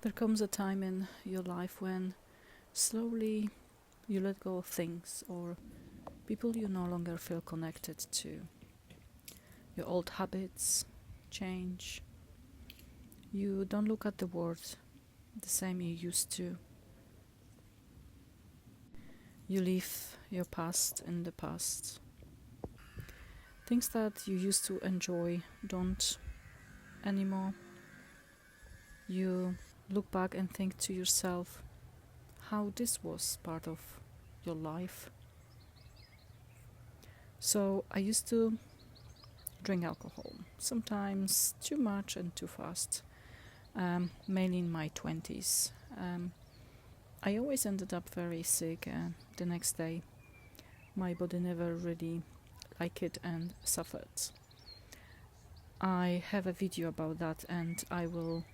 There comes a time in your life when slowly you let go of things or people you no longer feel connected to. Your old habits change. You don't look at the world the same you used to. You leave your past in the past. Things that you used to enjoy don't anymore. You look back and think to yourself how this was part of your life. So I used to drink alcohol, sometimes too much and too fast, mainly in my 20s. I always ended up very sick the next day. My body never really liked it and suffered. I have a video about that and I will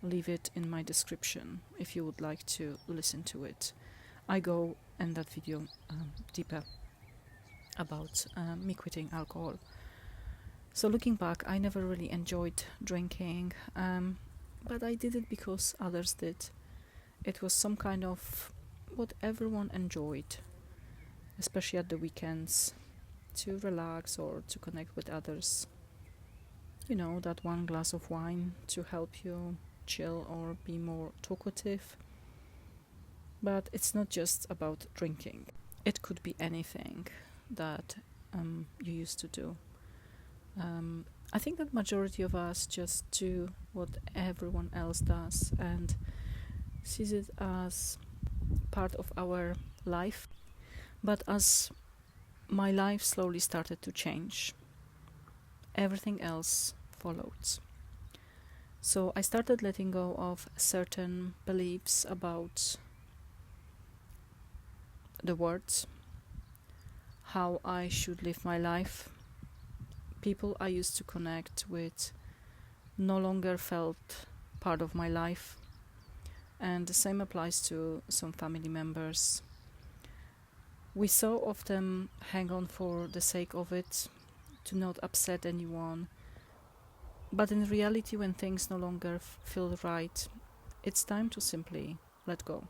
leave it in my description if you would like to listen to it. I go in that video deeper about me quitting alcohol. So looking back, I never really enjoyed drinking, but I did it because others did. It was some kind of what everyone enjoyed, especially at the weekends, to relax or to connect with others. You know, that one glass of wine to help you chill or be more talkative. But it's not just about drinking. It could be anything that you used to do. I think that majority of us just do what everyone else does and sees it as part of our life. But as my life slowly started to change, everything else followed. So I started letting go of certain beliefs about the words, how I should live my life. People I used to connect with no longer felt part of my life, and the same applies to some family members. We so often hang on for the sake of it, to not upset anyone, but in reality, when things no longer feel right, it's time to simply let go.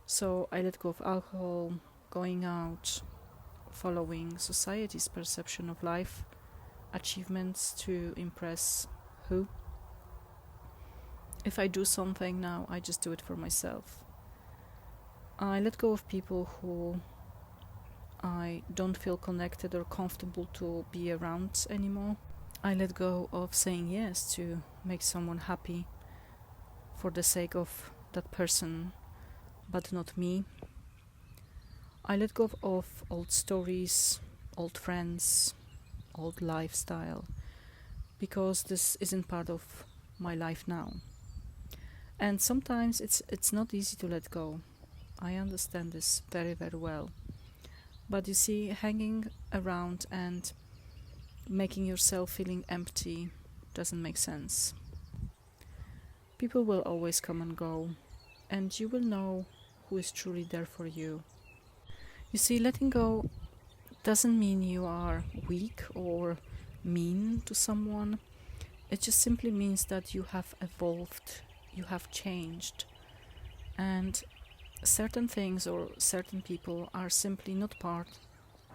So I let go of alcohol, going out, following society's perception of life, achievements to impress who. If I do something now, I just do it for myself. I let go of people who I don't feel connected or comfortable to be around anymore. I let go of saying yes to make someone happy for the sake of that person, but not me. I let go of old stories, old friends, old lifestyle, because this isn't part of my life now. And sometimes it's not easy to let go. I understand this very, very well. But you see, hanging around and making yourself feeling empty doesn't make sense. People will always come and go, and you will know who is truly there for you. You see, letting go doesn't mean you are weak or mean to someone. It just simply means that you have evolved, you have changed, and certain things or certain people are simply not part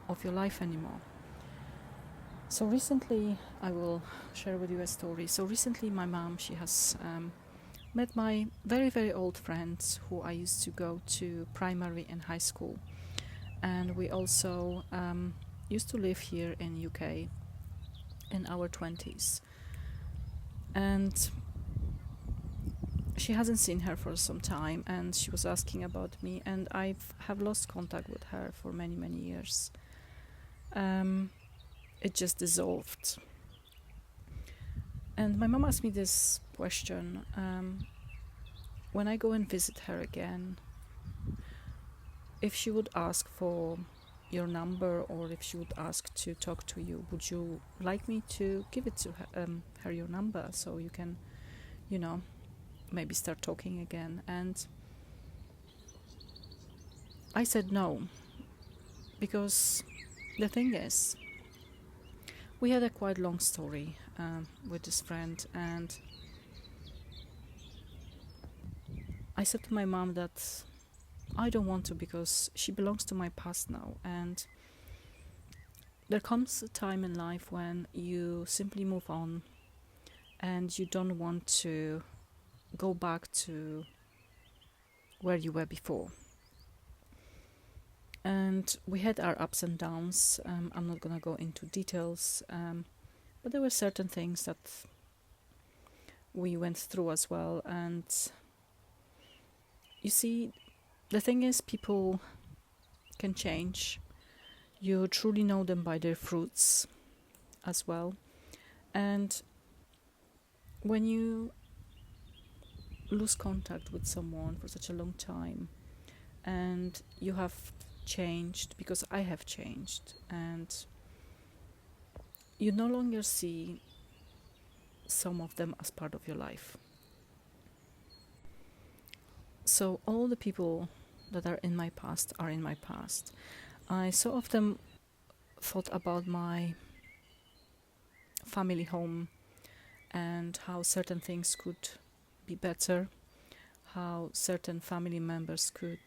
of your life anymore. So recently, I will share with you a story. So recently my mom, she has met my very, very old friends who I used to go to primary and high school. And we also used to live here in UK in our 20s. And she hasn't seen her for some time, and she was asking about me, and I have lost contact with her for many, many years. It just dissolved. And my mom asked me this question, when I go and visit her again, if she would ask for your number or if she would ask to talk to you, would you like me to give it to her your number so you can, maybe start talking again? And I said no, because the thing is, we had a quite long story with this friend, and I said to my mom that I don't want to, because she belongs to my past now, and there comes a time in life when you simply move on and you don't want to go back to where you were before. And we had our ups and downs. I'm not going to go into details, but there were certain things that we went through as well. And you see, the thing is, people can change. You truly know them by their fruits as well. And when you lose contact with someone for such a long time, and you have changed, because I have changed, and you no longer see some of them as part of your life. So all the people that are in my past are in my past. I so often thought about my family home and how certain things could be better, how certain family members could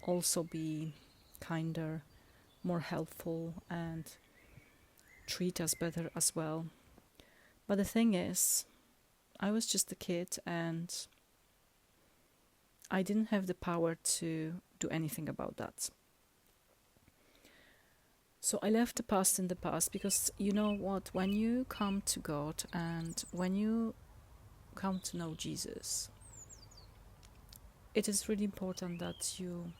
also be kinder, more helpful, and treat us better as well. But the thing is, I was just a kid and I didn't have the power to do anything about that. So I left the past in the past, because you know what, when you come to God and when you come to know Jesus, it is really important that you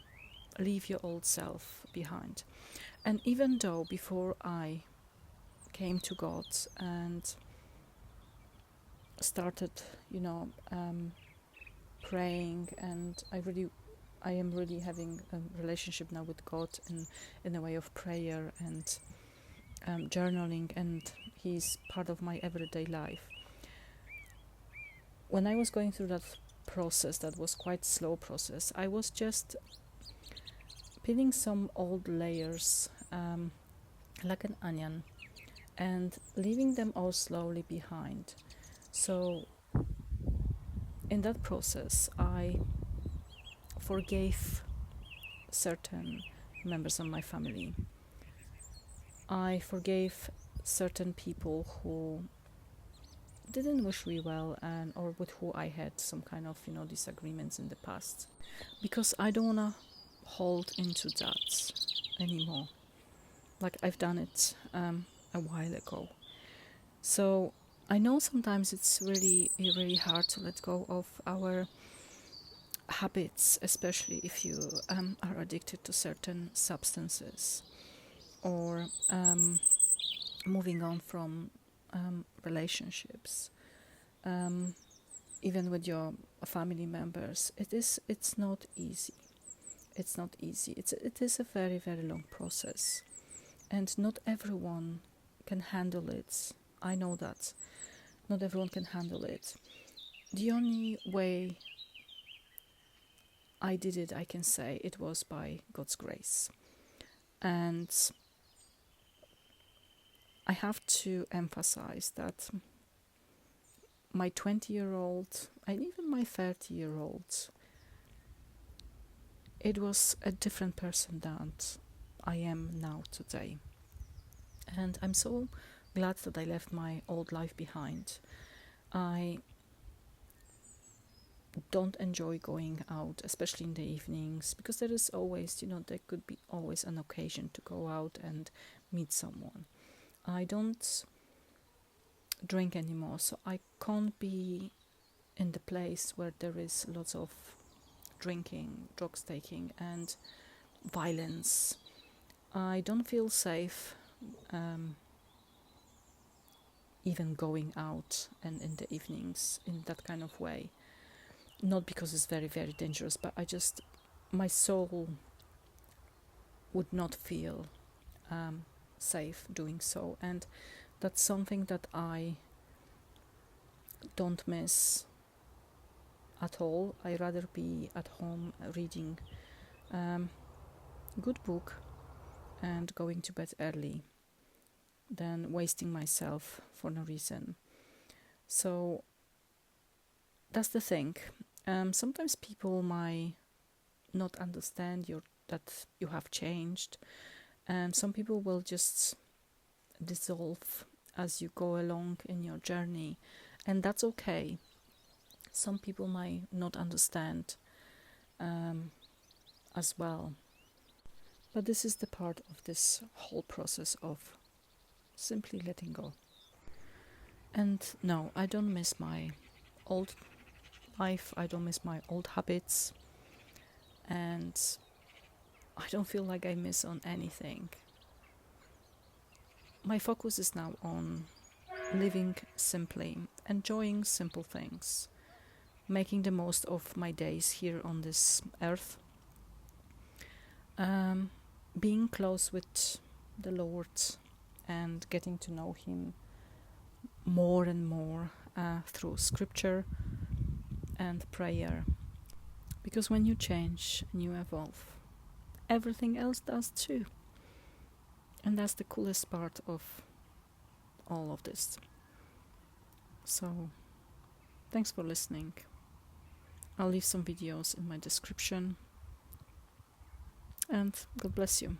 leave your old self behind. And even though before I came to God and started, praying, and I am really having a relationship now with God in a way of prayer and journaling, and He's part of my everyday life. When I was going through that process, that was quite slow process, I was just peeling some old layers, like an onion, and leaving them all slowly behind. So in that process, I forgave certain members of my family. I forgave certain people who didn't wish me well, and or with who I had some kind of disagreements in the past, because I don't want to hold into that anymore. Like I've done it a while ago. So I know sometimes it's really, really hard to let go of our habits, especially if you are addicted to certain substances, or moving on from relationships, even with your family members. It's not easy. It is a very, very long process, and not everyone can handle it. I know that not everyone can handle it. The only way I did it, I can say, it was by God's grace. And I have to emphasize that my 20-year-old and even my 30-year-old, it was a different person than I am now today. And I'm so glad that I left my old life behind. I don't enjoy going out, especially in the evenings, because there is always, there could be always an occasion to go out and meet someone. I don't drink anymore, so I can't be in the place where there is lots of drinking, drugs taking, and violence. I don't feel safe even going out and in the evenings in that kind of way. Not because it's very, very dangerous, but my soul would not feel safe doing so. And that's something that I don't miss at all. I rather be at home reading a good book and going to bed early than wasting myself for no reason. So that's the thing. Sometimes people might not understand that you have changed, and some people will just dissolve as you go along in your journey, and that's okay. Some people might not understand as well, but this is the part of this whole process of simply letting go. And no, I don't miss my old life, I don't miss my old habits, and I don't feel like I miss on anything. My focus is now on living simply, enjoying simple things, making the most of my days here on this earth, being close with the Lord and getting to know Him more and more through scripture and prayer. Because when you change and you evolve, everything else does too. And that's the coolest part of all of this. So, thanks for listening. I'll leave some videos in my description. And God bless you.